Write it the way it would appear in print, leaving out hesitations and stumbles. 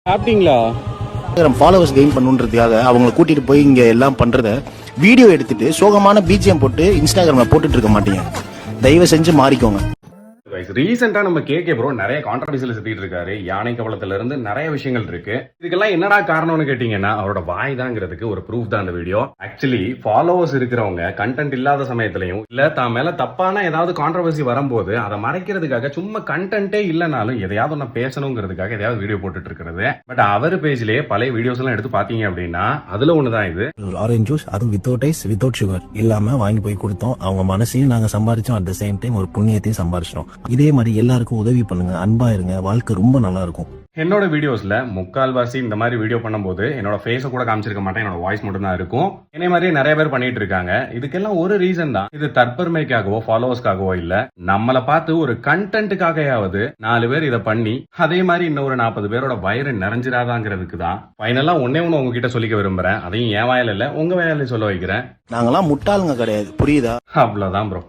சாப்பிட்டீங்களா? Followers gain பண்ணுன்றதுக்காக அவங்களை கூட்டிட்டு போய் இங்க எல்லாம் பண்றத வீடியோ எடுத்துட்டு சோகமான பிஜிஎம் போட்டு இன்ஸ்டாகிராம்ல போட்டுட்டு இருக்க மாட்டீங்க. தயவு செஞ்சு மாறிக்கோங்க. ரீசெண்டா நம்ம கேகே ப்ரோ நிறைய கான்ட்ரவர்சியில சுத்திட்டு இருக்காரு. யானை கவலத்துல இருந்து நிறைய விஷயங்கள் இருக்கு. இதுக்கெல்லாம் என்னடா காரணம்னு கேட்டீங்கன்னா அவரோட வாய் தாங்கிறதுக்கு ஒரு ப்ரூஃப் தான் இந்த வீடியோ. ஆக்சுவலி ஃபாலோவர்ஸ் இருக்கிறவங்க கண்டென்ட் இல்லாத சமயத்திலையும் இல்ல தான் மேல தப்பான ஏதாவது கான்ட்ரவர்சி வரும்போது அதை மறைக்கிறதுக்காக சும்மா கண்டென்ட்டே இல்லைனாலும் எதையாவது ஒன்னு பேசணுங்கிறதுக்காக எதையாவது வீடியோ போட்டுட்டு இருக்கிறது. பட் அவர் பேஜ்லயே பழைய வீடியோஸ் எல்லாம் எடுத்து பாத்தீங்க அப்படின்னா அதுல ஒண்ணுதான் இது. ஆரஞ்சு ஜூஸ் அதுவும் வித்தவுட் ஐஸ் வித்தவுட் சுகர் இல்லாம வாங்கி போய் கொடுத்தோம். அவங்க மனசையும் நாங்க சம்பாரிச்சோம், அட் த சேம் டைம் ஒரு புண்ணியத்தையும் சம்பாரிச்சோம். இதே மாதிரி எல்லாருக்கும் உதவி பண்ணுங்க, அன்பா இருங்க, வாழ்க்கை ரொம்ப நல்லா இருக்கும். என்னோட வீடியோஸ்ல முக்கால்வாசி இந்த மாதிரி வீடியோ பண்ணும்போது என்னோட ஃபேஸை கூட காமிச்சிருக்க மாட்டேன், என்னோட வாய்ஸ் மட்டும் தான் இருக்கும். என்னை மாதிரி நிறைய பேர் பண்ணிட்டு இருக்காங்க. இதுக்கெல்லாம் ஒரு ரீசன் தான், இது தற்பெருமைக்காகவோ ஃபாலோவர்ஸ்க்காகவோ இல்ல, நம்மளை பார்த்து ஒரு கண்டென்ட்டுக்காகயாவது 4 பேர் இதை பண்ணி அதே மாதிரி இன்னொரு 40 பேரோட வயிறு நிறைஞ்சிராதாங்கிறதுக்கு தான். ஃபைனலா ஒன்னே ஒண்ணு உங்ககிட்ட சொல்லிக்க விரும்புறேன். அதையும் என் வாயில இல்ல உங்க வாயில சொல்ல வைக்கிறேன். நாங்கெல்லாம் முட்டாளுங்க கிடையாது, புரியுதா? அவ்வளவுதான் ப்ரோ.